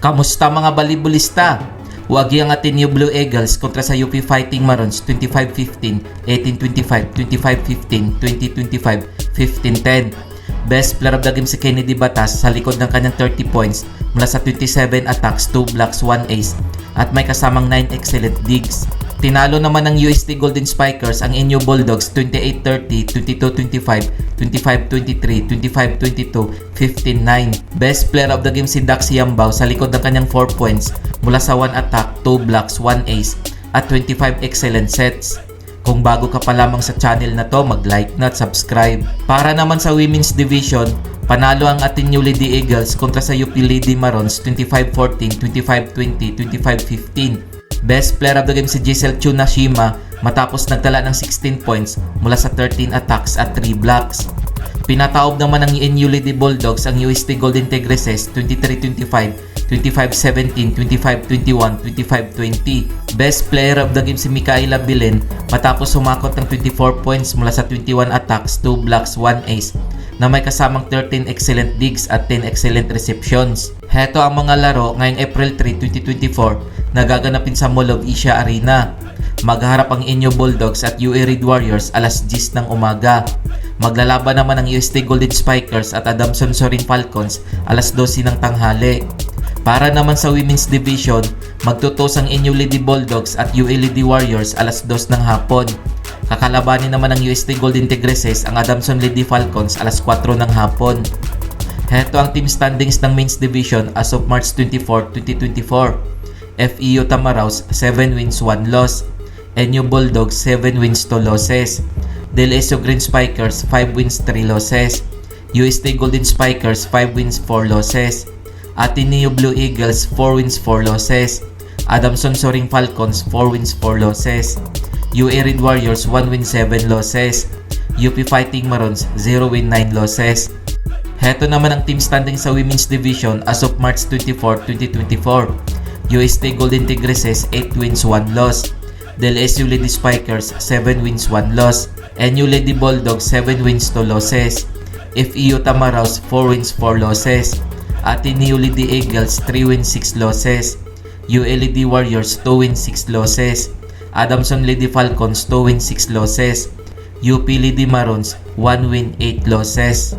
Kamusta mga balibulista? Wagi ang Ateneo Blue Eagles kontra sa UP Fighting Marons 25-15, 18-25, 25-15, 20-25, 15-10. Best player of the game si Kennedy Batas sa likod ng kanyang 30 points mula sa 27 attacks, 2 blocks, 1 ace at may kasamang 9 excellent digs. Tinalo naman ng UST Golden Spikers ang Inyo Bulldogs 28-30, 22-25, 25-23, 25-22, 15-9. Best player of the game si Dax Yambao sa likod ng kanyang 4 points mula sa 1 attack, 2 blocks, 1 ace at 25 excellent sets. Kung bago ka pa lamang sa channel na to, mag-like na at subscribe. Para naman sa Women's Division, panalo ang Ateneo Lady Eagles kontra sa UP Lady Marons 25-14, 25-20, 25-15. Best player of the game si Giselle Tsunashima matapos nagtala ng 16 points mula sa 13 attacks at 3 blocks. Pinataob naman ng NU Lady Bulldogs ang UST Golden Tigresses 23-25, 25-17, 25-21, 25-20. Best player of the game si Micaela Bilen matapos sumakot ng 24 points mula sa 21 attacks, 2 blocks, 1 ace na may kasamang 13 excellent digs at 10 excellent receptions. Heto ang mga laro ngayong April 3, 2024 na gaganapin sa Mall of Asia Arena. Magharap ang Inyo Bulldogs at UA Red Warriors alas 10 ng umaga. Maglalaban naman ang UST Golden Spikers at Adamson Soaring Falcons alas 12 ng tanghali. Para naman sa Women's Division, magtutos ang Inyo Lady Bulldogs at UA Lady Warriors alas 2 ng hapon. Kakalabanin naman ng UST Golden Tigresses ang Adamson Lady Falcons alas 4 ng hapon. Heto ang team standings ng Men's Division as of March 24, 2024. FEU Tamaraws 7 wins 1 loss. NU Bulldogs 7 wins 2 losses. Del Eso Green Spikers 5 wins 3 losses. UST Golden Spikers 5 wins 4 losses. Ateneo Blue Eagles 4 wins 4 losses. Adamson Soaring Falcons 4 wins 4 losses. UA Red Warriors 1 win 7 losses. UP Fighting Marons 0 win 9 losses. Heto naman ang team standing sa Women's Division as of March 24, 2024. UST Golden Tigresses 8 wins 1 loss. Del SU Lady Spikers 7 wins 1 loss. NU Lady Bulldogs 7 wins 2 losses. FEU Tamaraws 4 wins 4 losses. Ateneo Lady Eagles 3 wins 6 losses. UA Lady Warriors 2 wins 6 losses. Adamson Lady Falcons 2 wins 6 losses. UP Lady Marons 1 win 8 losses.